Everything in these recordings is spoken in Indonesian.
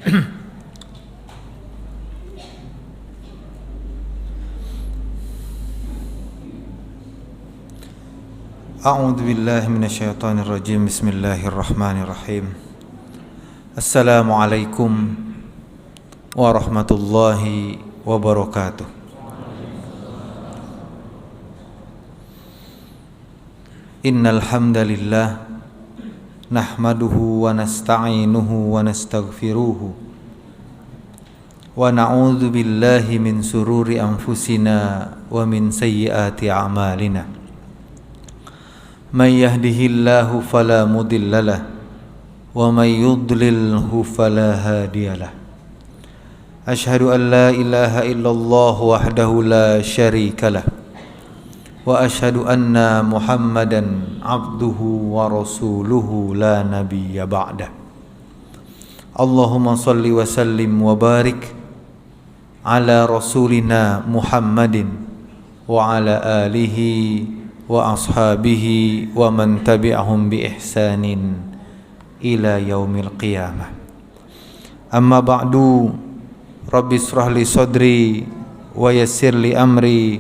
A'udzu billahi minasyaitonir rajim. Bismillahirrahmanirrahim. Assalamualaikum warahmatullahi wabarakatuh. Innal hamdalillah nahmaduhu wa nasta'inuhu wa nastaghfiruhu wa na'udzu billahi min sururi anfusina wa min sayyiati a'malina. Man yahdihillahu fala mudhillalah wa man yudlilhu fala hadiyalah. Asyhadu an la ilaha illallah wahdahu la syarikalah wa asyhadu anna Muhammadan abduhu wa rasuluhu la nabiyya ba'dah. Allahumma salli wa sallim wa barik ala rasulina Muhammadin wa ala alihi wa ashabihi wa man tabi'ahum bi ihsanin ila yaumil qiyamah. Amma ba'du, rabbi israh li sadri wa yassir li amri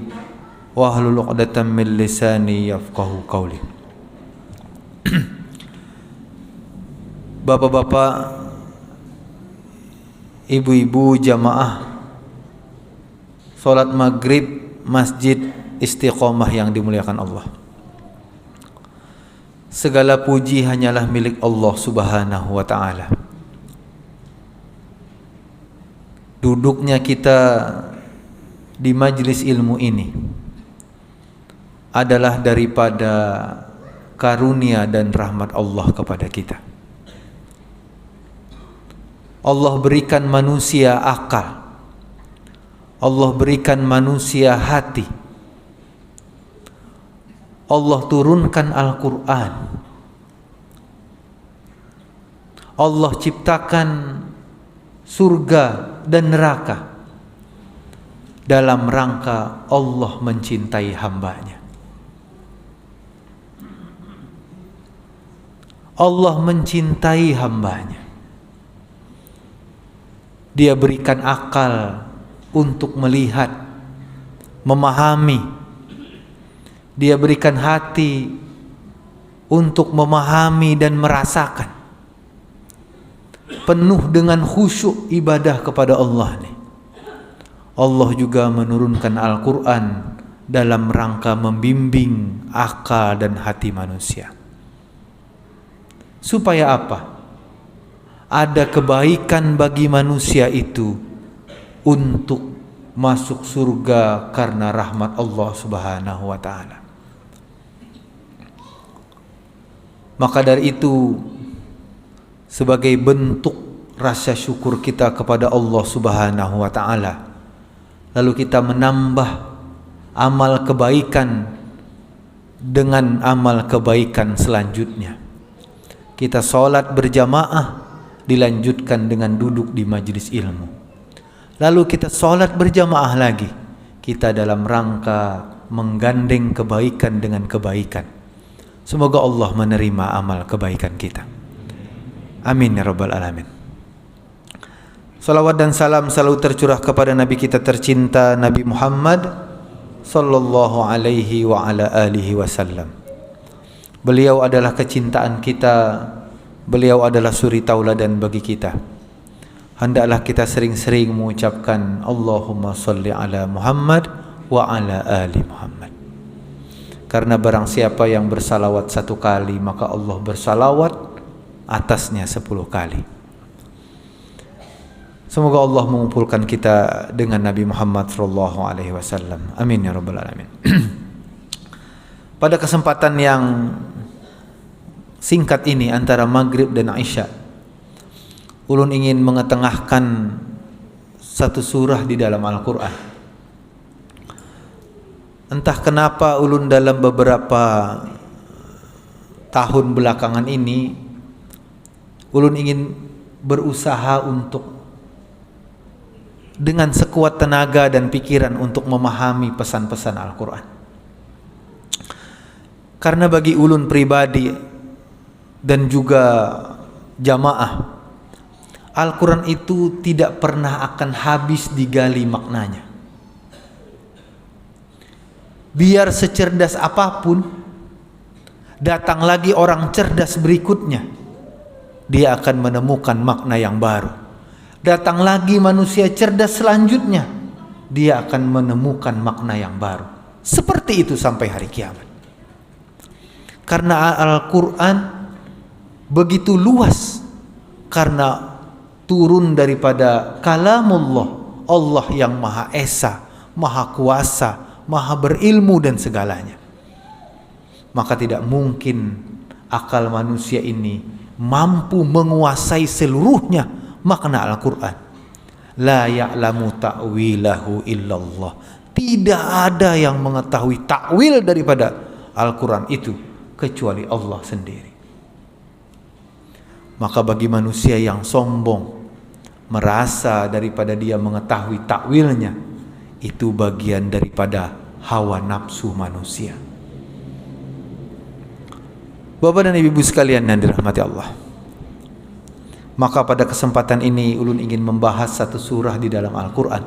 wa hlul 'uqdatam min lisani yafqahu qawli. Bapak-bapak, ibu-ibu jamaah salat maghrib Masjid Istiqomah yang dimuliakan Allah. Segala puji hanyalah milik Allah Subhanahu wa ta'ala. Duduknya kita di majlis ilmu ini adalah daripada karunia dan rahmat Allah kepada kita. Allah berikan manusia akal, Allah berikan manusia hati, Allah turunkan Al-Quran, Allah ciptakan surga dan neraka dalam rangka Allah mencintai hambanya. Allah mencintai hambanya. Dia berikan akal untuk melihat, memahami. Dia berikan hati untuk memahami dan merasakan. Penuh dengan khusyuk ibadah kepada Allah nih. Allah juga menurunkan Al-Quran dalam rangka membimbing akal dan hati manusia. Supaya apa? Ada kebaikan bagi manusia itu untuk masuk surga karena rahmat Allah Subhanahu wa ta'ala. Maka dari itu, sebagai bentuk rasa syukur kita kepada Allah Subhanahu wa ta'ala, lalu kita menambah amal kebaikan dengan amal kebaikan selanjutnya. Kita sholat berjamaah dilanjutkan dengan duduk di majelis ilmu. Lalu kita sholat berjamaah lagi. Kita dalam rangka menggandeng kebaikan dengan kebaikan. Semoga Allah menerima amal kebaikan kita. Amin ya rabbal alamin. Salawat dan salam selalu tercurah kepada Nabi kita tercinta, Nabi Muhammad sallallahu alaihi wa ala alihi wasallam. Beliau adalah kecintaan kita, beliau adalah suri tauladan bagi kita. Hendaklah kita sering-sering mengucapkan Allahumma salli ala Muhammad wa ala ali Muhammad. Karena barang siapa yang bersalawat satu kali, maka Allah bersalawat atasnya 10 kali. Semoga Allah mengumpulkan kita dengan Nabi Muhammad sallallahu alaihi wasallam. Amin ya rabbal alamin. Pada kesempatan yang singkat ini antara maghrib dan isya, ulun ingin mengetengahkan satu surah di dalam Al-Quran. Entah kenapa ulun dalam beberapa tahun belakangan ini, ulun ingin berusaha untuk dengan sekuat tenaga dan pikiran untuk memahami pesan-pesan Al-Quran. Karena bagi ulun pribadi dan juga jamaah, Al-Quran itu tidak pernah akan habis digali maknanya. Biar secerdas apapun, datang lagi orang cerdas berikutnya, dia akan menemukan makna yang baru. Datang lagi manusia cerdas selanjutnya, dia akan menemukan makna yang baru. Seperti itu sampai hari kiamat. Karena Al-Quran begitu luas, karena turun daripada kalamullah, Allah yang Maha Esa, Maha Kuasa, Maha berilmu dan segalanya. Maka tidak mungkin akal manusia ini mampu menguasai seluruhnya makna Al-Quran. La ya'lamu ta'wilahu illallah. Tidak ada yang mengetahui takwil daripada Al-Quran itu kecuali Allah sendiri. Maka bagi manusia yang sombong, merasa daripada dia mengetahui takwilnya, itu bagian daripada hawa nafsu manusia. Bapak dan ibu sekalian yang dirahmati Allah, maka pada kesempatan ini ulun ingin membahas satu surah di dalam Al-Quran,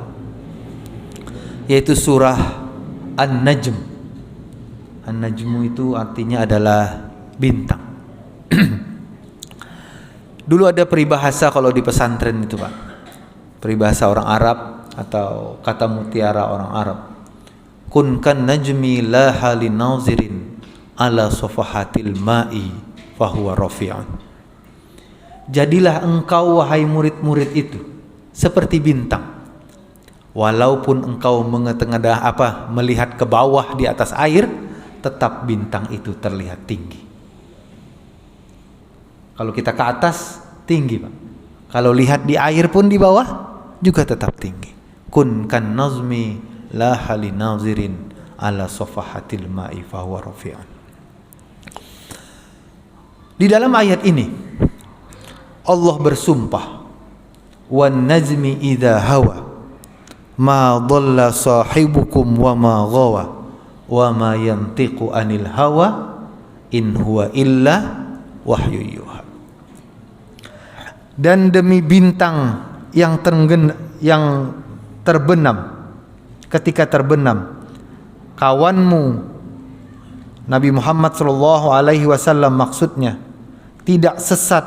yaitu surah An-Najm. An-Najmu itu artinya adalah bintang. Dulu ada peribahasa kalau di pesantren itu Pak, peribahasa orang Arab atau kata mutiara orang Arab. Kun kan najmi la halin nazirin ala sofahatil ma'i fahuwa rafi'un. Jadilah engkau wahai murid-murid itu seperti bintang, walaupun engkau melihat ke bawah di atas air, tetap bintang itu terlihat tinggi. Kalau kita ke atas tinggi Pak, kalau lihat di air pun di bawah juga tetap tinggi. Kun kan nazmi la halin nazirin ala sofahatil ma'i fahuwa rafi'un. Di dalam ayat ini Allah bersumpah, wan najmi idza hawa ma dhalla sahibukum wa ma ghawa wa ma yantiqu anil hawa in huwa illa wahyu yuha. Dan demi bintang yang terbenam, ketika terbenam kawanmu Nabi Muhammad SAW, maksudnya tidak sesat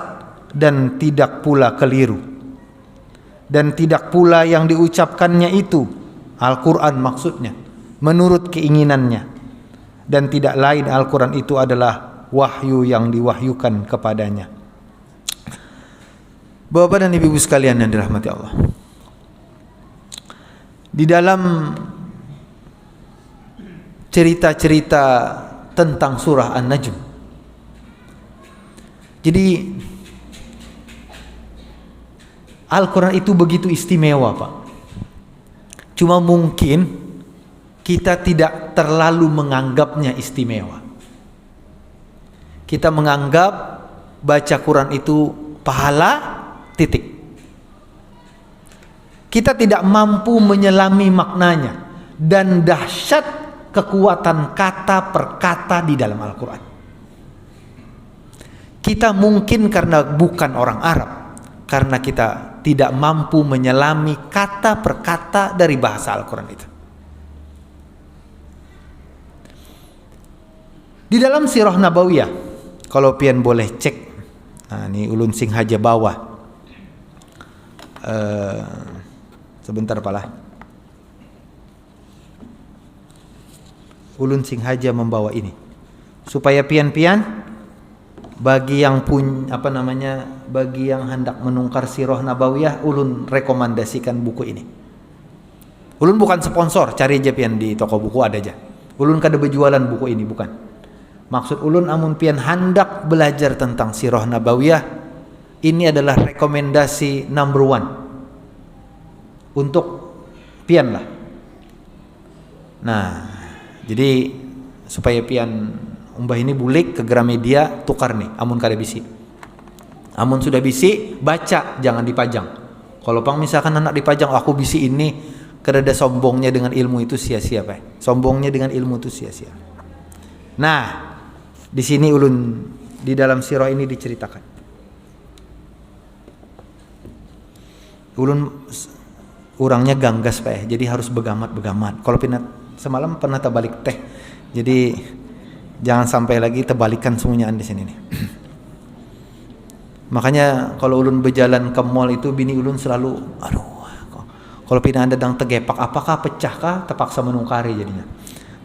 dan tidak pula keliru, dan tidak pula yang diucapkannya itu Al-Quran maksudnya menurut keinginannya, dan tidak lain Al-Quran itu adalah wahyu yang diwahyukan kepadanya. Bapak dan ibu sekalian yang dirahmati Allah, di dalam cerita-cerita tentang surah An-Najm, jadi Al-Quran itu begitu istimewa Pak. Cuma mungkin kita tidak terlalu menganggapnya istimewa. Kita menganggap baca Quran itu pahala, titik. Kita tidak mampu menyelami maknanya dan dahsyat kekuatan kata per kata di dalam Al-Quran. Kita mungkin karena bukan orang Arab, karena kita tidak mampu menyelami kata per kata dari bahasa Al-Quran itu. Di dalam Sirah Nabawiyah, kalau pian boleh cek, nah ini ulun sing haja bawah. Sebentar palah. Ulun sing haja membawa ini supaya pian-pian bagi yang bagi yang hendak menungkar Sirah Nabawiyah, ulun rekomendasikan buku ini. Ulun bukan sponsor, cari aja pian di toko buku ada aja. Ulun kada berjualan buku ini, bukan. Maksud ulun amun pian hendak belajar tentang Sirah Nabawiyah, ini adalah rekomendasi number 1 untuk pian lah. Nah, jadi supaya pian umbah ini bulik ke Gramedia, tukar nih amun kada bisi. Amun sudah bisi, baca, jangan dipajang. Kalau pang misalkan anak dipajang, aku bisi ini, kada sombongnya dengan ilmu itu sia-sia Pak. Sombongnya dengan ilmu itu sia-sia. Nah, di sini ulun di dalam sirah ini diceritakan. Ulun orangnya ganggas Pak ya, jadi harus begamat. Kalau pinat semalam pernah terbalik teh, jadi jangan sampai lagi terbalikan semuanya di sini nih. Makanya kalau ulun berjalan ke mall itu bini ulun selalu, aduh, kalau pindah dadang tegepak, apakah pecah kah, terpaksa menungkari jadinya.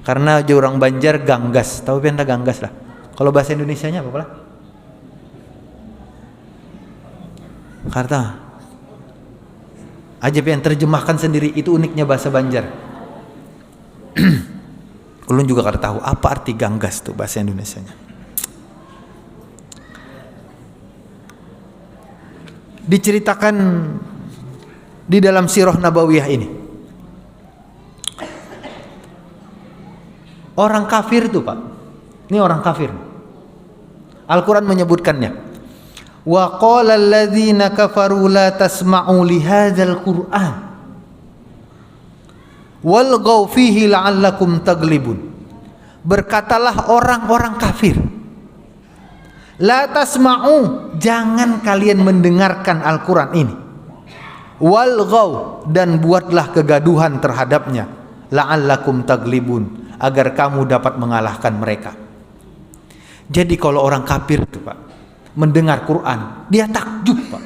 Karena orang Banjar ganggas, tahu pindah ganggas lah. Kalau bahasa Indonesianya apa lah? Karta. Aja yang terjemahkan sendiri, itu uniknya bahasa Banjar. Ulun juga kada tahu apa arti ganggas tuh bahasa Indonesianya. Diceritakan di dalam Sirah Nabawiyah ini, orang kafir tuh Pak, ini orang kafir. Al-Quran menyebutkannya. Wa qala alladzina kafaru la tasma'u li hadzal Qur'an walghaw fihi la'allakum taglibun. Berkatalah orang-orang kafir, la tasma'u, jangan kalian mendengarkan Al-Quran ini. Walghaw, dan buatlah kegaduhan terhadapnya. La'allakum taglibun, agar kamu dapat mengalahkan mereka. Jadi kalau orang kafir itu Pak mendengar Quran, dia takjub Pak.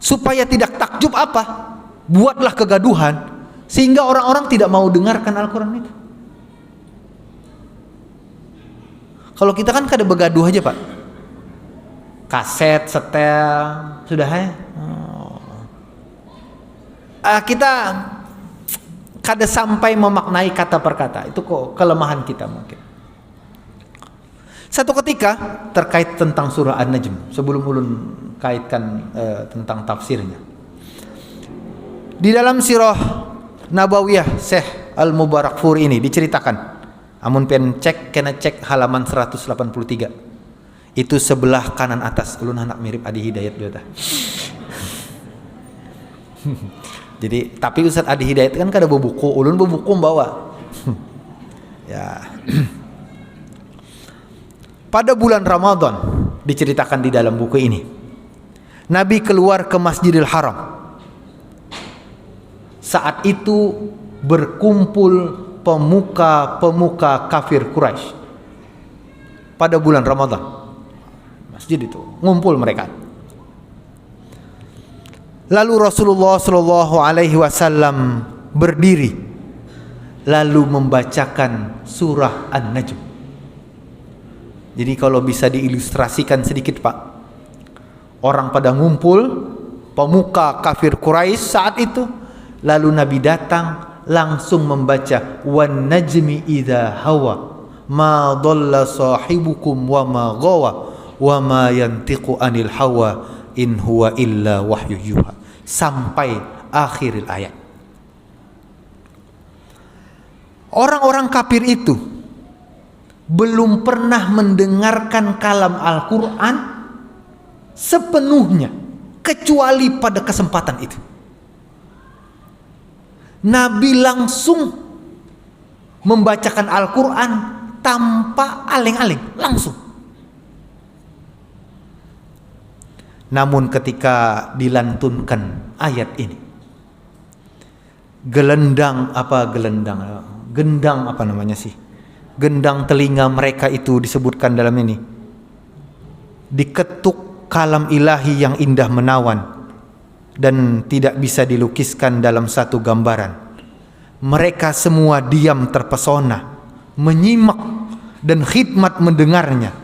Supaya tidak takjub apa? Buatlah kegaduhan sehingga orang-orang tidak mau dengarkan Al-Quran itu. Kalau kita kan kada begaduh aja Pak, kaset, setel, sudah ya. Kita kada sampai memaknai kata per kata. Itu kok kelemahan kita mungkin. Satu ketika terkait tentang surah An-Najm, sebelum ulun kaitkan tentang tafsirnya, di dalam Sirah Nabawiyah Syekh Al-Mubarakfuri ini diceritakan, amun pen cek kena cek halaman 183, itu sebelah kanan atas. Ulun anak mirip Adi Hidayat juga. Jadi tapi Ustaz Adi Hidayat kan kada buku, ulun buku bawa. Ya. Pada bulan Ramadan diceritakan di dalam buku ini, Nabi keluar ke Masjidil Haram. Saat itu berkumpul pemuka-pemuka kafir Quraisy. Pada bulan Ramadan, masjid itu ngumpul mereka. Lalu Rasulullah Shallallahu Alaihi Wasallam berdiri, lalu membacakan surah An-Najm. Jadi kalau bisa diilustrasikan sedikit Pak, orang pada ngumpul, pemuka kafir Quraisy saat itu, lalu Nabi datang langsung membaca wan najmi idza hawa ma dhalla sahibukum wa ma ghawa wa ma yantiqu anil hawa in huwa illa wahyu yuha, sampai akhir ayat. Orang-orang kafir itu belum pernah mendengarkan kalam Al-Quran sepenuhnya, kecuali pada kesempatan itu. Nabi langsung membacakan Al-Quran tanpa aling-aling, langsung. Namun ketika dilantunkan ayat ini, gendang apa namanya sih? Gendang telinga mereka itu disebutkan dalam ini, diketuk kalam ilahi yang indah menawan dan tidak bisa dilukiskan dalam satu gambaran. Mereka semua diam terpesona, menyimak dan khidmat mendengarnya,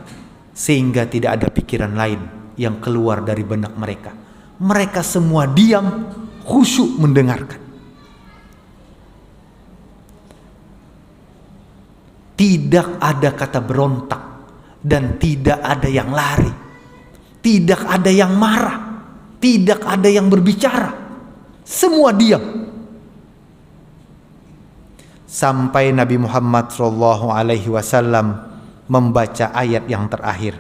sehingga tidak ada pikiran lain yang keluar dari benak mereka. Mereka semua diam, khusyuk mendengarkan. Tidak ada kata berontak dan tidak ada yang lari, tidak ada yang marah, tidak ada yang berbicara, semua diam. Sampai Nabi Muhammad SAW membaca ayat yang terakhir.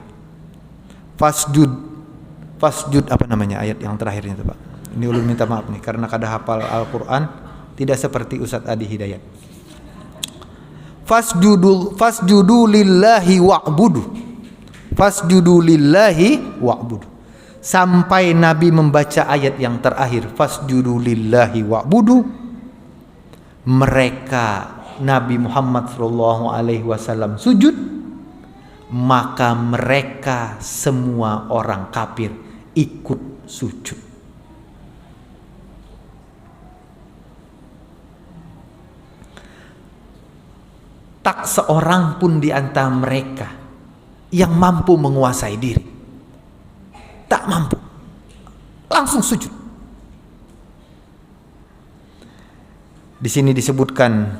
Fasjud apa namanya ayat yang terakhirnya itu Pak? Ini ulun minta maaf nih karena kada hafal Al-Quran, tidak seperti Ustadz Adi Hidayat. Fasjudu lillahi wa'budu. Fasjudu lillahi wa'budu. sampai Nabi membaca ayat yang terakhir, fasjudu lillahi wa'budu. Mereka, Nabi Muhammad SAW sujud, maka mereka semua orang kafir ikut sujud. Tak seorang pun di antara mereka yang mampu menguasai diri. Tak mampu. Langsung sujud. Di sini disebutkan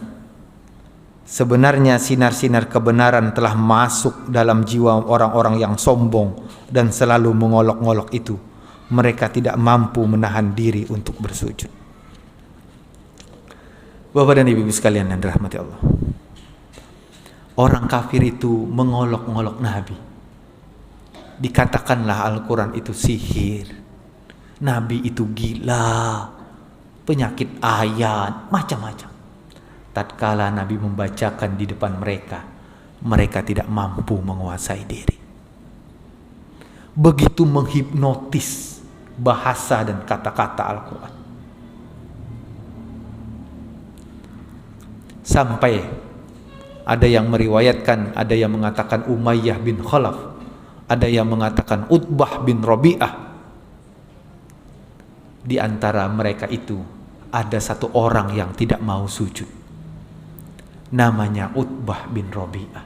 sebenarnya sinar-sinar kebenaran telah masuk dalam jiwa orang-orang yang sombong dan selalu mengolok-olok itu. Mereka tidak mampu menahan diri untuk bersujud. Bapak dan Ibu sekalian yang dirahmati Allah. Orang kafir itu mengolok-olok Nabi. Dikatakanlah Al-Quran itu sihir. Nabi itu gila. Penyakit ayat, macam-macam. Tatkala Nabi membacakan di depan mereka, mereka tidak mampu menguasai diri. Begitu menghipnotis bahasa dan kata-kata Al-Quran. Sampai ada yang meriwayatkan, ada yang mengatakan Umayyah bin Khalaf, ada yang mengatakan Utbah bin Rabi'ah. Di antara mereka itu ada satu orang yang tidak mau sujud. Namanya Utbah bin Rabi'ah.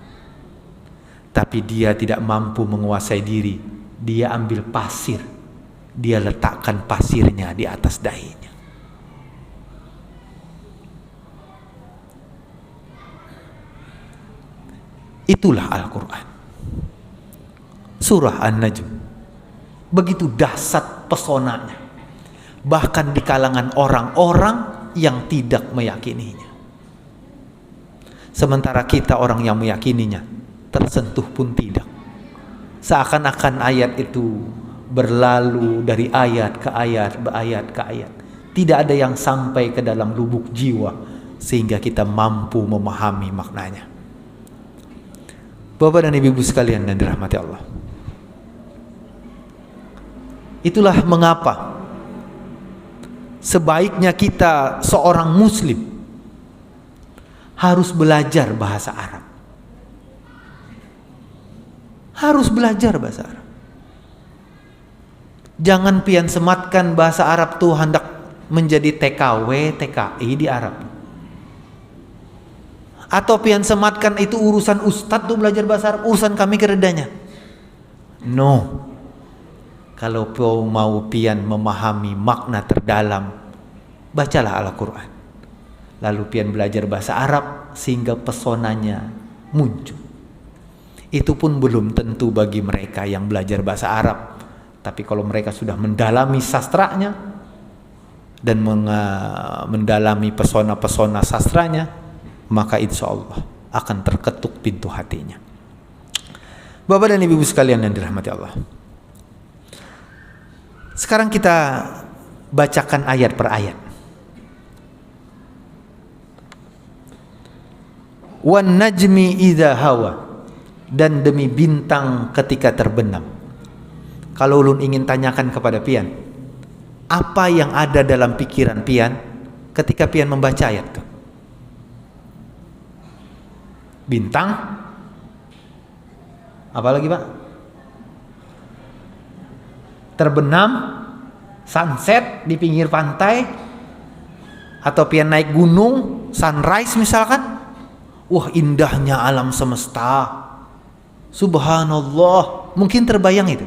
Tapi dia tidak mampu menguasai diri. Dia ambil pasir. Dia letakkan pasirnya di atas dahinya. Itulah Al-Quran. Surah An-Najm. Begitu dahsyat pesonanya. Bahkan di kalangan orang-orang yang tidak meyakininya. Sementara kita orang yang meyakininya tersentuh pun tidak. Seakan-akan ayat itu berlalu dari ayat ke ayat, ayat ke ayat. Tidak ada yang sampai ke dalam lubuk jiwa sehingga kita mampu memahami maknanya. Bapak dan Ibu sekalian yang dirahmati Allah. Itulah mengapa sebaiknya kita seorang muslim harus belajar bahasa Arab. Harus belajar bahasa Arab. Jangan pian sematkan bahasa Arab tuh hendak menjadi TKW, TKI di Arab. Atau pian sematkan itu urusan ustadz tuh belajar bahasa Arab, urusan kami keredanya. No. Kalau mau pian memahami makna terdalam, bacalah Al-Quran. Lalu pian belajar bahasa Arab sehingga pesonanya muncul. Itu pun belum tentu bagi mereka yang belajar bahasa Arab. Tapi kalau mereka sudah mendalami sastranya dan mendalami pesona-pesona sastranya, maka insya Allah akan terketuk pintu hatinya. Bapak dan Ibu sekalian yang dirahmati Allah. Sekarang kita bacakan ayat per ayat. Wan najmi idza hawa, dan demi bintang ketika terbenam. Kalau ulun ingin tanyakan kepada pian, apa yang ada dalam pikiran pian ketika pian membaca ayat itu? Bintang? Apa lagi, Pak? Terbenam, sunset di pinggir pantai, atau pian naik gunung, sunrise misalkan. Wah, indahnya alam semesta. Subhanallah, mungkin terbayang itu.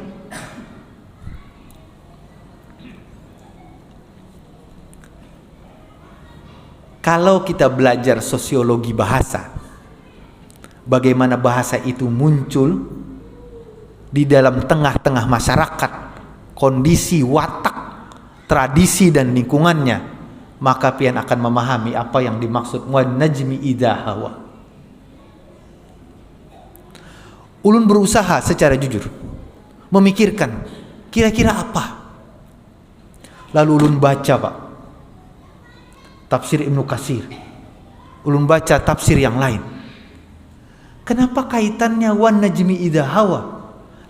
Kalau kita belajar sosiologi bahasa, bagaimana bahasa itu muncul di dalam tengah-tengah masyarakat, kondisi watak, tradisi dan lingkungannya, maka pian akan memahami apa yang dimaksud wan najmi idza hawa. Ulun berusaha secara jujur memikirkan kira-kira apa. Lalu ulun baca, Pak, tafsir Ibnu Katsir. Ulun baca tafsir yang lain. Kenapa kaitannya wan najmi idza hawa?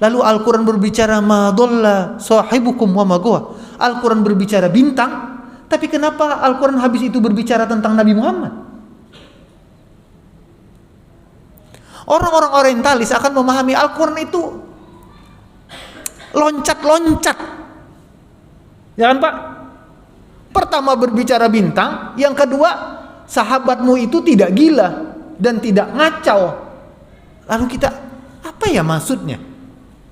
Lalu Al-Quran berbicara ma dhalla sahibukum wa ma gawa. Al-Quran berbicara bintang, tapi kenapa Al-Quran habis itu berbicara tentang Nabi Muhammad? Orang-orang orientalis akan memahami Al-Quran itu loncat-loncat. Ya kan Pak? Pertama berbicara bintang, yang kedua sahabatmu itu tidak gila dan tidak ngacau. Lalu kita, apa ya maksudnya?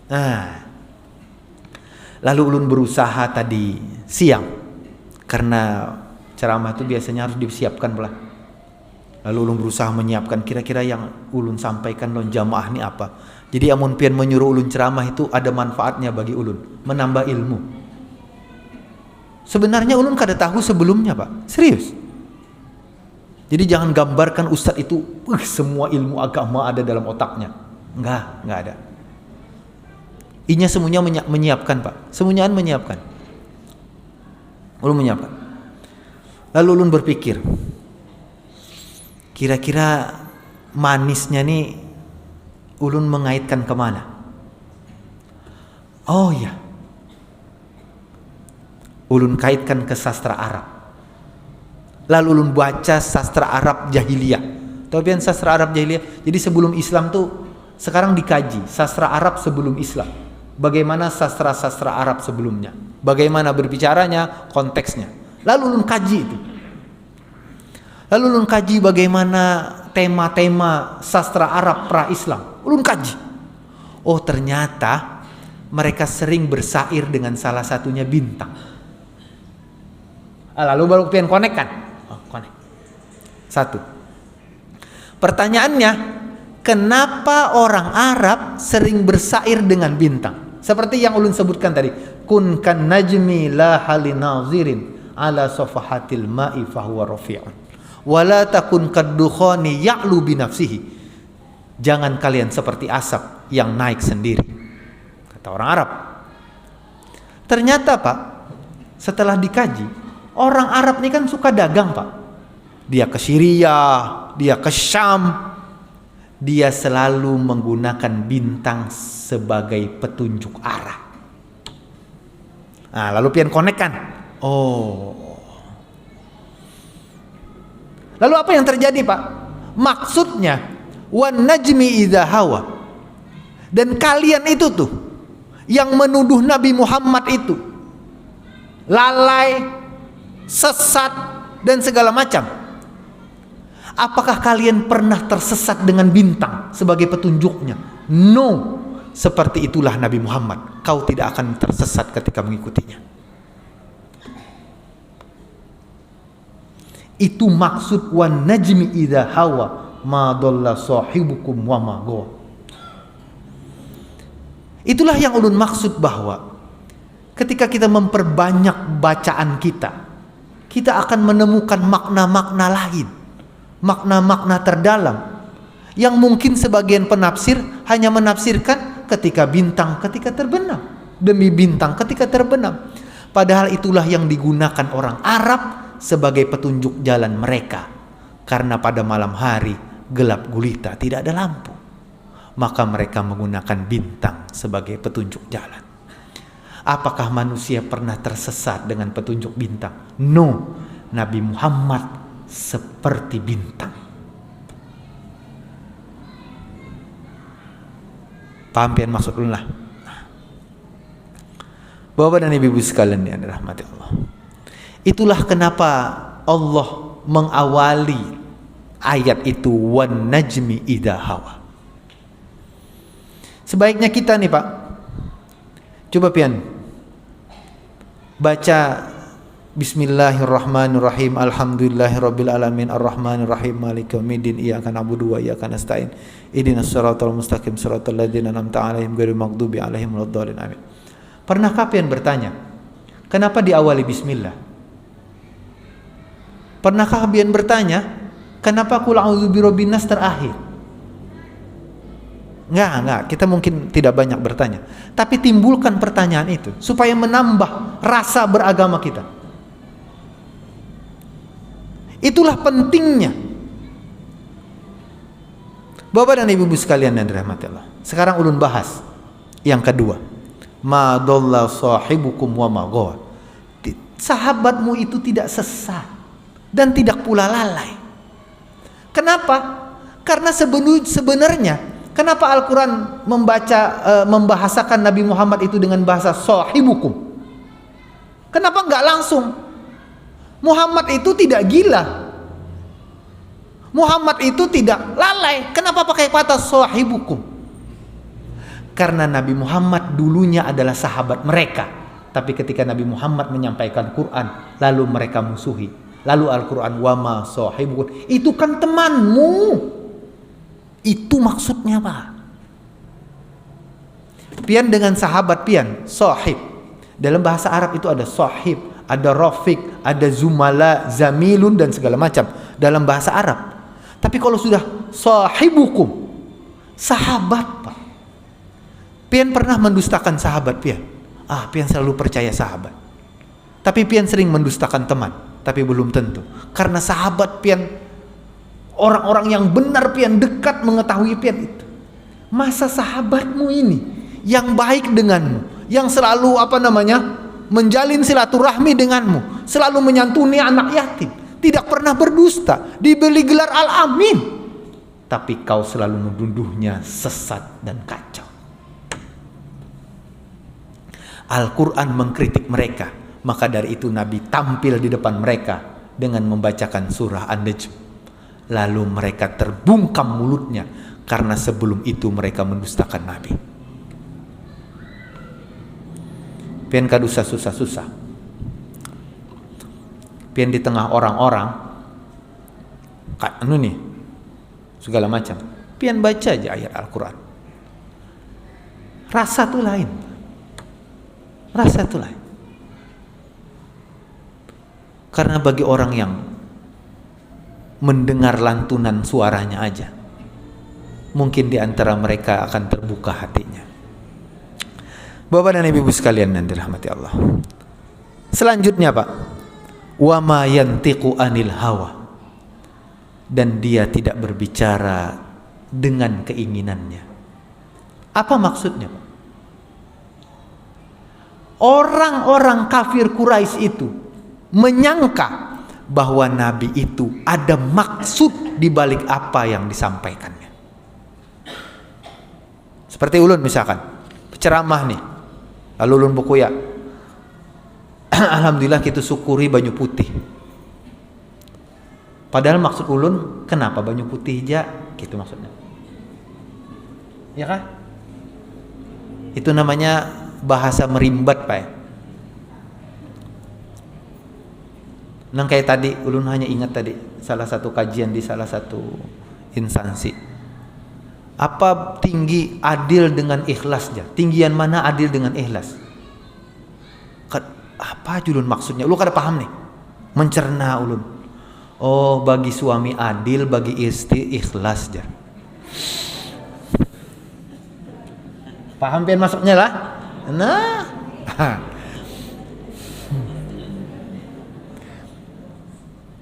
Nah, lalu ulun berusaha tadi siang, karena ceramah itu biasanya harus disiapkan pula. Lalu ulun berusaha menyiapkan kira-kira yang ulun sampaikan non jamaah ini apa. Jadi amun pian menyuruh ulun ceramah itu ada manfaatnya bagi ulun, menambah ilmu. Sebenarnya ulun kada tahu sebelumnya Pak, serius. Jadi jangan gambarkan ustadz itu semua ilmu agama ada dalam otaknya. Enggak ada. Inya semuanya menyiapkan Pak, semuanya menyiapkan. Ulun menyiapkan. Lalu ulun berpikir, kira-kira manisnya nih ulun mengaitkan kemana? Oh ya, ulun kaitkan ke sastra Arab. Lalu ulun baca sastra Arab jahiliyah. Tahu kan sastra Arab jahiliyah? Jadi sebelum Islam tuh sekarang dikaji sastra Arab sebelum Islam. Bagaimana sastra-sastra Arab sebelumnya? Bagaimana berbicaranya, konteksnya. Lalu ulun kaji itu. Lalu ulun kaji bagaimana tema-tema sastra Arab pra-Islam. Ulun kaji. Oh ternyata mereka sering bersair dengan salah satunya bintang. Lalu baru pian connect kan? Oh, connect. Satu. Pertanyaannya, kenapa orang Arab sering bersair dengan bintang? Seperti yang ulun sebutkan tadi, kun kan najmi la halinazirin ala safahatil ma'i fahuwa rafi'un wala takun kaddukhani ya'lu binafsihi. Jangan kalian seperti asap yang naik sendiri, kata orang Arab. Ternyata Pak, setelah dikaji, orang Arab ini kan suka dagang Pak. Dia ke Syria, dia ke Syam, dia selalu menggunakan bintang sebagai petunjuk arah. Nah, lalu pian connect kan? Oh. Lalu apa yang terjadi Pak? Maksudnya wan najmi idza hawa. Dan kalian itu tuh yang menuduh Nabi Muhammad itu lalai, sesat dan segala macam. Apakah kalian pernah tersesat dengan bintang sebagai petunjuknya? No. Seperti itulah Nabi Muhammad. Kau tidak akan tersesat ketika mengikutinya. Itu maksud wan najmi idza hawa ma dhalla sahibukum wa ma gawa. Itulah yang ulun maksud bahwa ketika kita memperbanyak bacaan kita akan menemukan makna-makna lain, makna-makna terdalam yang mungkin sebagian penafsir hanya menafsirkan ketika terbenam, demi bintang ketika terbenam. Padahal itulah yang digunakan orang Arab sebagai petunjuk jalan mereka. Karena pada malam hari gelap gulita, tidak ada lampu, maka mereka menggunakan bintang sebagai petunjuk jalan. Apakah manusia pernah tersesat dengan petunjuk bintang? No. Nabi Muhammad seperti bintang. Paham pian maksud ulun lah. Bapak dan Ibu sekalian yang dirahmati Allah. Itulah kenapa Allah mengawali ayat itu wan najmi idza hawa. Sebaiknya kita nih Pak, coba pian baca Bismillahirrahmanirrahim. Alhamdulillahirabbil alamin arrahmanir rahim maliki yaumiddin iyyaka na'budu wa iyyaka nasta'in ihdinas siratal mustaqim siratal ladzina an'amta 'alaihim ghairil maghdubi 'alaihim waladdallin amin. Pernahkah pian bertanya, kenapa diawali bismillah? Pernahkah pian bertanya, kenapa qul a'udzu birabbin nas terakhir? Enggak, kita mungkin tidak banyak bertanya, tapi timbulkan pertanyaan itu supaya menambah rasa beragama kita. Itulah pentingnya. Bapak dan Ibu sekalian yang dirahmati Allah. Sekarang ulun bahas Yang kedua, ma dhalla sahibukum wa ma ghawa. Sahabatmu itu tidak sesat dan tidak pula lalai. Kenapa? Karena sebenarnya kenapa Al-Quran membahasakan Nabi Muhammad itu dengan bahasa sahibukum? Kenapa enggak langsung? Muhammad itu tidak gila. Muhammad itu tidak lalai. Kenapa pakai kata sahibukum? Karena Nabi Muhammad dulunya adalah sahabat mereka. Tapi ketika Nabi Muhammad menyampaikan Quran, lalu mereka musuhi. Lalu Al-Quran, wa ma sahibukum, itu kan temanmu. Itu maksudnya Pak. Pian dengan sahabat pian, sahib. Dalam bahasa Arab itu ada sahib, ada rafiq, ada zumala, zamilun dan segala macam dalam bahasa Arab. Tapi kalau sudah sahibukum, sahabat Pak. Pian pernah mendustakan sahabat pian? Pian selalu percaya sahabat. Tapi pian sering mendustakan teman, tapi belum tentu. Karena sahabat pian, orang-orang yang benar pian dekat mengetahui pian itu. Masa sahabatmu ini yang baik denganmu, yang selalu menjalin silaturahmi denganmu, selalu menyantuni anak yatim, tidak pernah berdusta, diberi gelar Al-Amin, tapi kau selalu menuduhnya sesat dan kacau. Al-Quran mengkritik mereka, maka dari itu Nabi tampil di depan mereka dengan membacakan surah An-Najm. Lalu mereka terbungkam mulutnya karena sebelum itu mereka mendustakan Nabi. Pian kadu susah-susah. Pian di tengah orang-orang segala macam. Pian baca aja ayat Al-Quran. Rasa tuh lain. Rasa tuh lain. Karena bagi orang yang mendengar lantunan suaranya aja, mungkin di antara mereka akan terbuka hatinya. Bapak dan Ibu sekalian yang dirahmati Allah. Selanjutnya Pak, wa ma yantiqu anil hawa, dan dia tidak berbicara dengan keinginannya. Apa maksudnya Pak? Orang-orang kafir Quraisy itu menyangka bahwa Nabi itu ada maksud di balik apa yang disampaikannya. Seperti ulun misalkan ceramah nih, lalu ulun buku ya, alhamdulillah kita syukuri banyu putih. Padahal maksud ulun, kenapa banyu putih aja? Gitu maksudnya. Ya kan? Itu namanya bahasa merimbat Pak ya. Nang kayak tadi ulun hanya ingat tadi salah satu kajian di salah satu instansi. Apa tinggi adil dengan ikhlas aja? Tinggian mana adil dengan ikhlas? Apa ulun maksudnya? Ulun kada paham nih. Mencerna ulun. Oh, bagi suami adil, bagi istri ikhlas aja. Paham pian masuknya lah? Nah.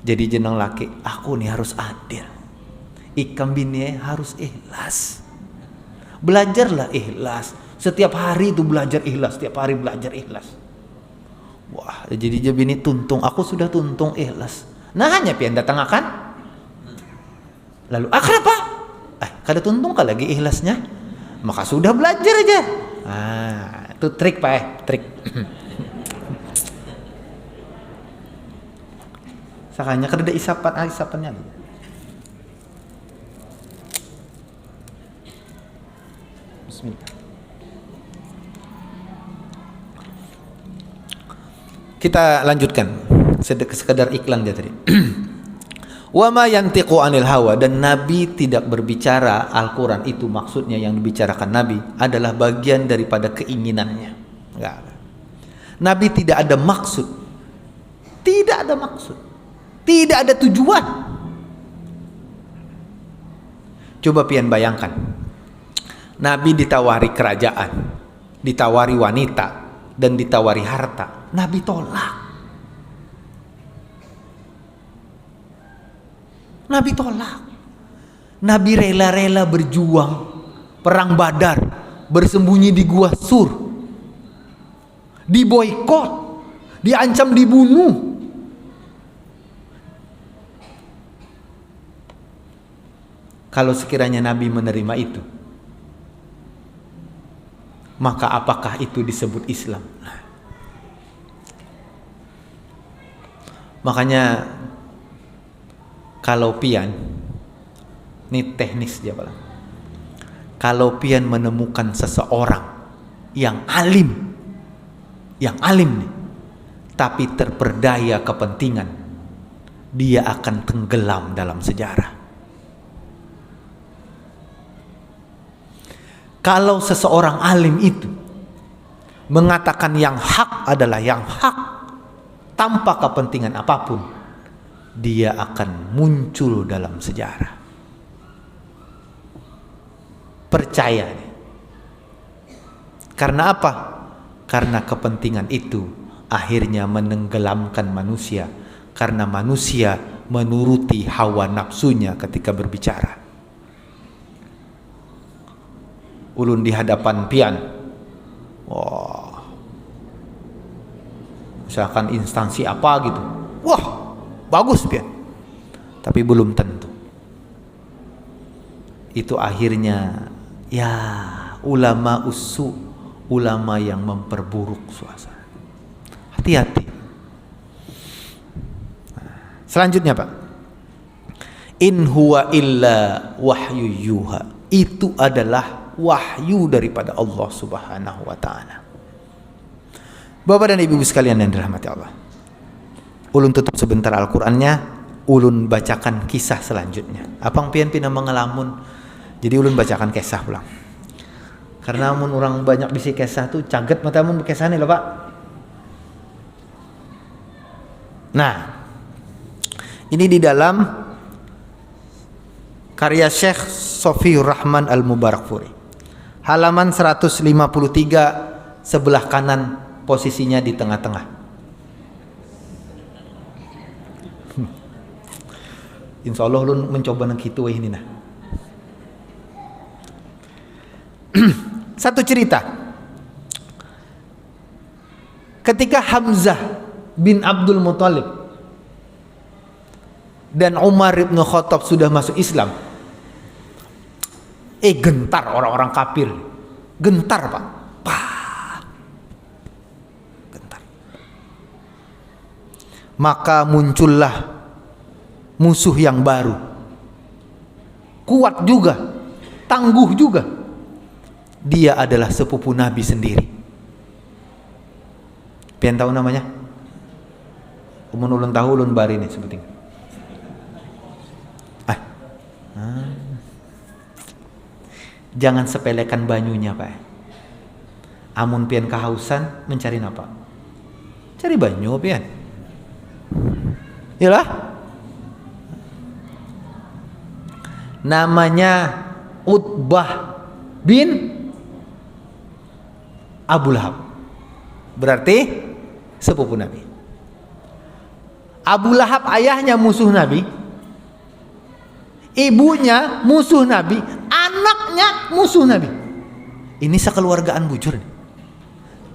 Jadi jeneng laki, aku nih harus adil. Ikam bini harus ikhlas. Belajarlah ikhlas. Setiap hari itu belajar ikhlas, setiap hari belajar ikhlas. Wah, jadi bini tuntung, aku sudah tuntung ikhlas. Nah, hanya pian datang akan. Lalu, kenapa? Kada tuntung kah lagi ikhlasnya? Maka sudah belajar aja. Itu trik Pak trik. Sakanya kada ada isapannya. Bismillah. Kita lanjutkan. Sekedar iklan dia tadi. Wa ma yantiqu anil hawa, dan Nabi tidak berbicara. Al-Quran itu maksudnya yang dibicarakan Nabi adalah bagian daripada keinginannya. Enggak. Nabi tidak ada maksud. Tidak ada maksud. Tidak ada tujuan. Coba pian bayangkan. Nabi ditawari kerajaan, ditawari wanita, dan ditawari harta. Nabi tolak. Nabi tolak. Nabi rela-rela berjuang perang Badar bersembunyi di gua Sur, diboikot, diancam dibunuh. Kalau sekiranya Nabi menerima itu, maka apakah itu disebut Islam? Makanya kalau pian, ini teknis dia bilang, kalau pian menemukan seseorang yang alim nih, tapi terperdaya kepentingan, dia akan tenggelam dalam sejarah. Kalau seseorang alim itu mengatakan yang hak adalah yang hak tanpa kepentingan apapun, dia akan muncul dalam sejarah. Percaya nih. Karena apa? Karena kepentingan itu akhirnya menenggelamkan manusia, karena manusia menuruti hawa nafsunya ketika berbicara. Ulun di hadapan pian, wah, misalkan instansi apa gitu, wah bagus pian, tapi belum tentu. Itu akhirnya ya ulama usu, ulama yang memperburuk suasana. Hati-hati. Selanjutnya Pak, in huwa illa wahyu yuha, itu adalah wahyu daripada Allah Subhanahu wa taala. Bapak dan Ibu sekalian yang dirahmati Allah, ulun tutup sebentar Al-Qur'annya, ulun bacakan kisah selanjutnya. Apang pian pina mengelamun, jadi ulun bacakan kisah pulang. Karena mun orang banyak bisi kisah tuh caget mata mun kisah nih loh Pak. Nah, ini di dalam karya Syekh Sofiur Rahman Al-Mubarakfuri, halaman 153, sebelah kanan, posisinya di tengah-tengah. Insya Allah lu mencoba nang kitu ini nah. Satu cerita. Ketika Hamzah bin Abdul Muthalib dan Umar bin Khattab sudah masuk Islam, gentar orang-orang kafir. Gentar Pak. Gentar. Maka muncullah musuh yang baru. Kuat juga, tangguh juga. Dia adalah sepupu Nabi sendiri. Pian tahu namanya? Ulun tahu, ulun bari nih sebutin. Jangan sepelekan banyunya Pak. Amun pian kehausan mencari apa? Cari banyu pian. Yalah. Namanya Utbah bin Abu Lahab. Berarti sepupu Nabi. Abu Lahab ayahnya musuh Nabi, ibunya musuh Nabi, anaknya musuh Nabi. Ini sekeluargaan bujur.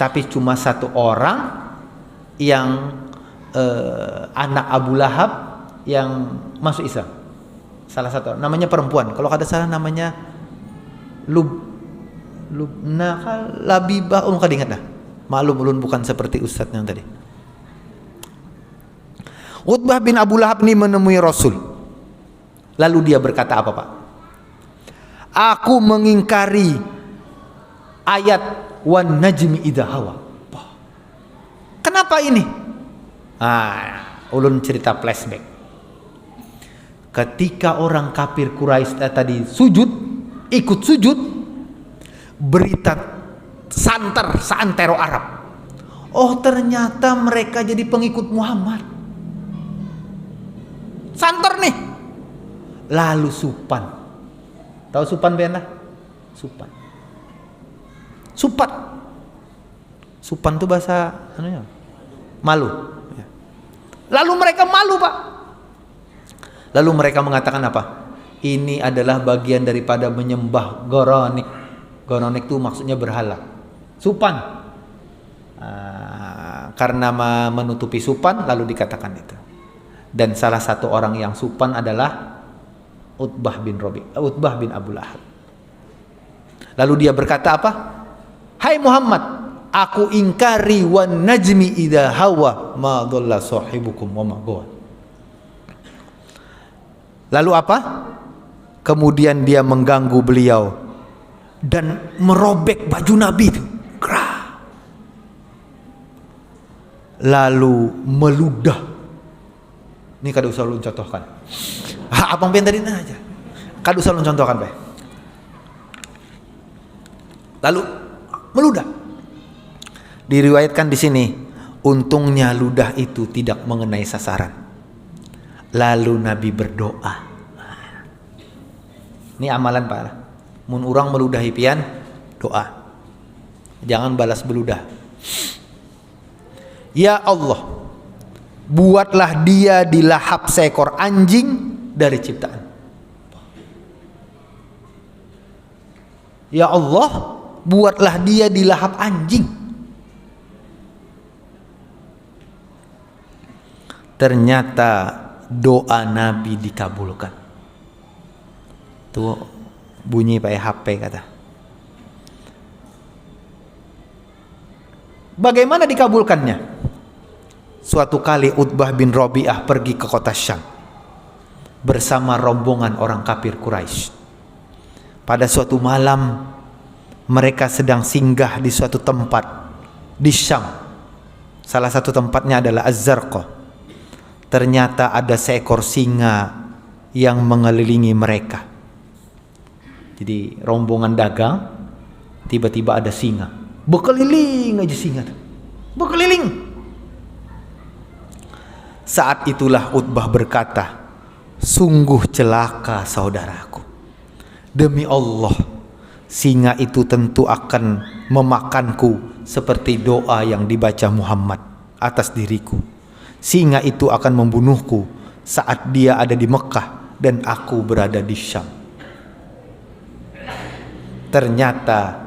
Tapi cuma satu orang yang anak Abu Lahab yang masuk Islam. Salah satu, namanya perempuan. Kalau ada salah namanya Lubna Labibah, muka diingat dah. Maklum ulun bukan seperti ustadz yang tadi. Utbah bin Abu Lahab ini menemui Rasul. Lalu dia berkata apa Pak? Aku mengingkari ayat wan najmi idza hawa. Kenapa ini? Ulun cerita flashback. Ketika orang kafir Quraisy tadi sujud, ikut sujud, berita santero Arab. Oh ternyata mereka jadi pengikut Muhammad. Santer nih. Lalu Supan. Tahu Supan Bena? Supan. Supat. Supan itu bahasa malu. Lalu mereka malu Pak. Lalu mereka mengatakan apa? Ini adalah bagian daripada menyembah Goronik. Gononik itu maksudnya berhala. Supan. Karena menutupi supan lalu dikatakan itu. Dan salah satu orang yang supan adalah Utbah bin Abu Lahab. Lalu dia berkata apa? Hai Muhammad, aku ingkari wan najmi idza hawa ma dhalla sahibukum wa ma gawa. Lalu apa? Kemudian dia mengganggu beliau dan merobek baju Nabi itu. Lalu meludah. Ini kada usah lu contohkan. Abang pengen tadi aja. Kada usah lu contohkan, Pak. Lalu meludah. Diriwayatkan di sini, untungnya ludah itu tidak mengenai sasaran. Lalu Nabi berdoa. Ini amalan, Pak. Mun urang meludahi pian, doa. Jangan balas beludah. Ya Allah, buatlah dia dilahap seekor anjing dari ciptaan. Ya Allah, buatlah dia dilahap anjing. Ternyata doa Nabi dikabulkan. Tuh bunyi pakai HP kata. Bagaimana dikabulkannya? Suatu kali Utbah bin Rabi'ah pergi ke kota Syam bersama rombongan orang kafir Quraisy. Pada suatu malam mereka sedang singgah di suatu tempat di Syam. Salah satu tempatnya adalah Az-Zarqah. Ternyata ada seekor singa yang mengelilingi mereka. Jadi rombongan dagang, tiba-tiba ada singa. Berkeliling aja singa. Berkeliling. Saat itulah Utbah berkata, sungguh celaka saudaraku. Demi Allah, singa itu tentu akan memakanku seperti doa yang dibaca Muhammad atas diriku. Singa itu akan membunuhku saat dia ada di Mekah dan aku berada di Syam. Ternyata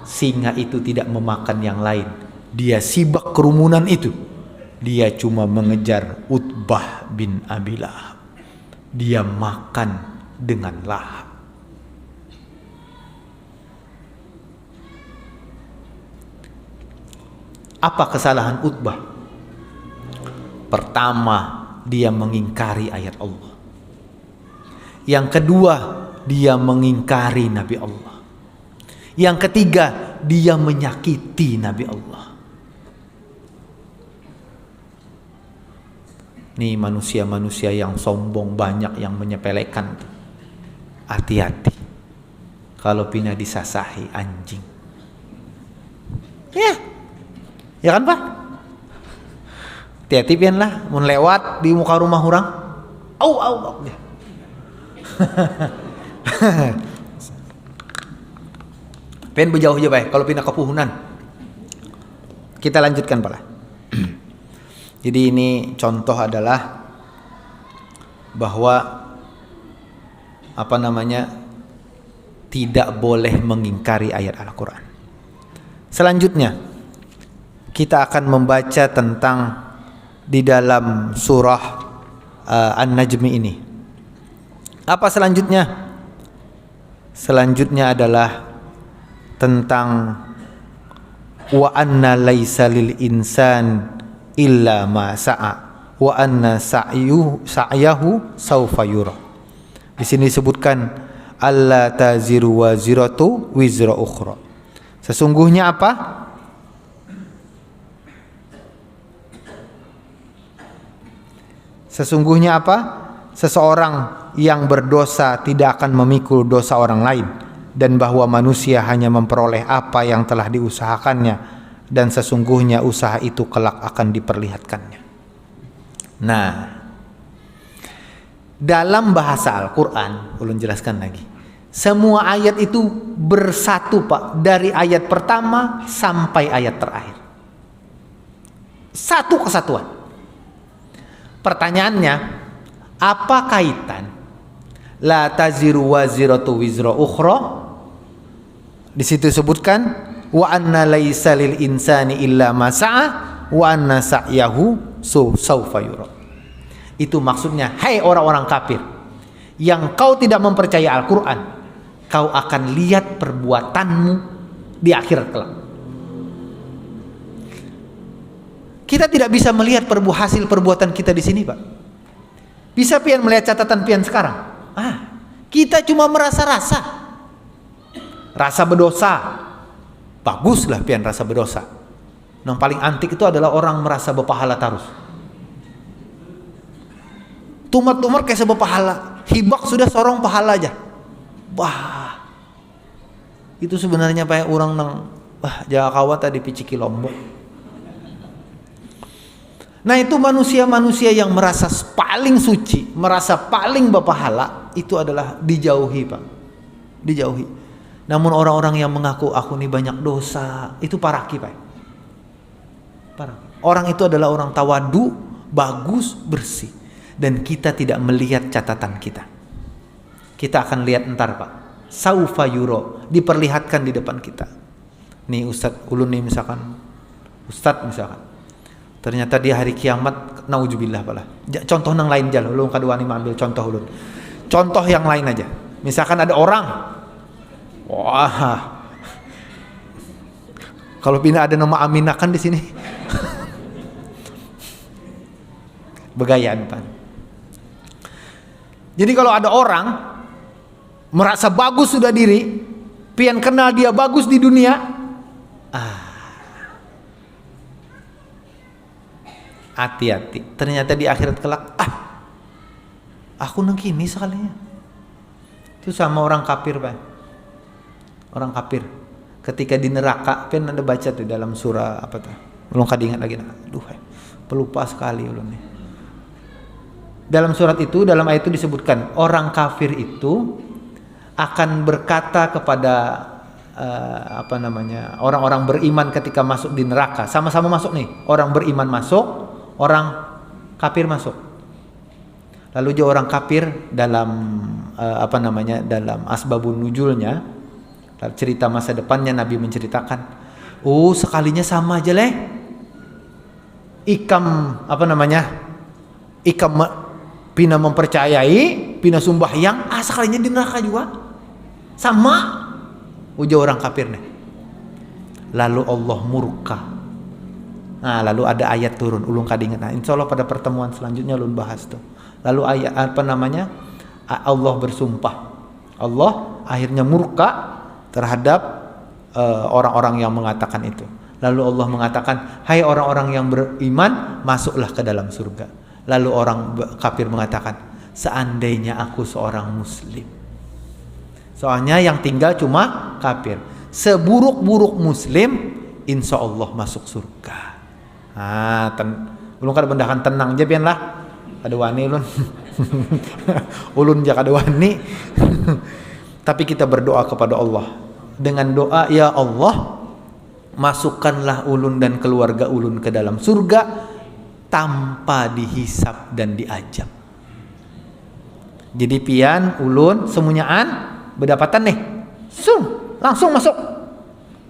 singa itu tidak memakan yang lain. Dia sibak kerumunan itu. Dia cuma mengejar Utbah bin Abi Lahab. Dia makan dengan lahap. Apa kesalahan Utbah? Pertama, dia mengingkari ayat Allah. Yang kedua, dia mengingkari Nabi Allah. Yang ketiga, dia menyakiti Nabi Allah. Nih manusia-manusia yang sombong banyak yang menyepelekan. Hati-hati. Kalau pina disasahi anjing. Ya kan Pak? Hati-hati pian lah. Mun lewat di muka rumah orang. Au. Pen berjauh aja Pak. Kalau pina kepuhunan. Kita lanjutkan Pak. Jadi ini contoh adalah bahwa tidak boleh mengingkari ayat Al-Quran. Selanjutnya kita akan membaca tentang di dalam surah An-Najmi ini. Apa selanjutnya? Selanjutnya adalah tentang wa anna laisa lil insan illa ma sa'a wa anna sa'yahu sawfa yura. Di sini disebutkan alla taziru waziratu wizra ukhra. Sesungguhnya apa? Sesungguhnya apa? Seseorang yang berdosa tidak akan memikul dosa orang lain, dan bahwa manusia hanya memperoleh apa yang telah diusahakannya, dan sesungguhnya usaha itu kelak akan diperlihatkannya. Nah, dalam bahasa Al-Quran, ulun jelaskan lagi, semua ayat itu bersatu Pak, dari ayat pertama sampai ayat terakhir. Satu kesatuan. Pertanyaannya, apa kaitan la taziru waziratu wizra ukhra Di situ disebutkan wa anna laisa lil insani illa ma sa'a wa anna sa'yahu sawfa yura. Itu maksudnya, hai orang-orang kafir yang kau tidak mempercayai Al-Quran, kau akan lihat perbuatanmu di akhirat kelak. Kita tidak bisa melihat hasil perbuatan kita di sini, Pak. Bisa pian melihat catatan pian sekarang. Kita cuma merasa-rasa. Rasa berdosa. Baguslah pian rasa berdosa. Yang paling antik itu adalah orang merasa berpahala terus. Tumat-tumat kayak seberpahala. Hibak sudah sorong pahala aja. Wah. Itu sebenarnya kayak orang nang jaga kawat tadi piciki Lombok. Nah, itu manusia-manusia yang merasa paling suci, merasa paling berpahala, itu adalah dijauhi, Pak. Dijauhi. Namun orang-orang yang mengaku aku ini banyak dosa, itu paraki, Pak. Paraki. Orang itu adalah orang tawadu, bagus, bersih. Dan kita tidak melihat catatan kita. Kita akan lihat entar, Pak. Saufa yuro, diperlihatkan di depan kita. Nih Ustadz ulun nih misalkan, Ustadz misalkan. Ternyata di hari kiamat, nauzubillah pala. Contoh yang lain aja, ulun kadua nih ambil contoh ulun. Contoh yang lain aja. Misalkan ada orang, wah, kalau pindah ada nama Aminah kan di sini, begayaan, Pak. Jadi kalau ada orang merasa bagus sudah diri, pian kenal dia bagus di dunia, hati-hati. Ternyata di akhirat kelak, aku nang kini sekalinya. Itu sama orang kafir, Pak. Orang kafir ketika di neraka, kan ada baca tuh dalam surah apa tuh? Belum kadingat lagi. Aduh, pelupa sekali ulun nih. Dalam surat itu, dalam ayat itu disebutkan orang kafir itu akan berkata kepada orang-orang beriman ketika masuk di neraka, sama-sama masuk nih. Orang beriman masuk, orang kafir masuk. Lalu juga orang kafir dalam dalam asbabun nuzulnya, cerita masa depannya Nabi menceritakan, sekalinya sama aja leh. Ikam pina mempercayai, pina sumbahyang, sekalinya di neraka juga. Sama ujar orang kafir nih. Lalu Allah murka. Nah, lalu ada ayat turun, ulun kadinget. Nah, insyaallah pada pertemuan selanjutnya ulun bahas tuh. Lalu ayat Allah bersumpah. Allah akhirnya murka terhadap orang-orang yang mengatakan itu. Lalu Allah mengatakan, hai orang-orang yang beriman, masuklah ke dalam surga. Lalu orang kafir mengatakan, seandainya aku seorang muslim. Soalnya yang tinggal cuma kafir. Seburuk-buruk muslim, insya Allah masuk surga. Ulun kada bendakan tenang aja pian lah. Ada wani ulun. Ulun jak ada wani. Tapi kita berdoa kepada Allah. Dengan doa, ya Allah, masukkanlah ulun dan keluarga ulun ke dalam surga tanpa dihisap dan diajab. Jadi pian ulun semunyaan berdapatan nih, langsung masuk.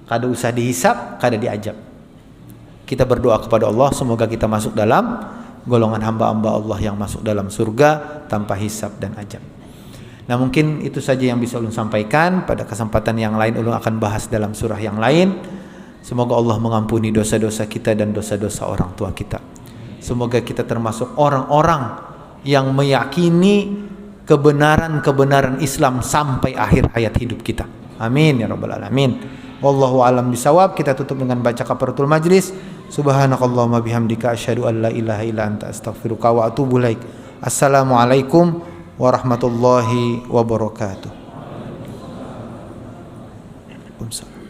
Kada usah dihisap, kada diajab. Kita berdoa kepada Allah semoga kita masuk dalam golongan hamba-hamba Allah yang masuk dalam surga tanpa hisap dan ajab. Nah, mungkin itu saja yang bisa ulun sampaikan. Pada kesempatan yang lain ulun akan bahas dalam surah yang lain. Semoga Allah mengampuni dosa-dosa kita dan dosa-dosa orang tua kita. Semoga kita termasuk orang-orang yang meyakini kebenaran-kebenaran Islam sampai akhir hayat hidup kita. Amin ya rabbal alamin. Wallahu alam bisawab. Kita tutup dengan baca kafaratul majlis. Subhanakallahumma bihamdika asyhadu an la ilaha illa anta astaghfiruka wa atubu ilaik. Assalamualaikum warahmatullahi wabarakatuh. Waalaikumsalam.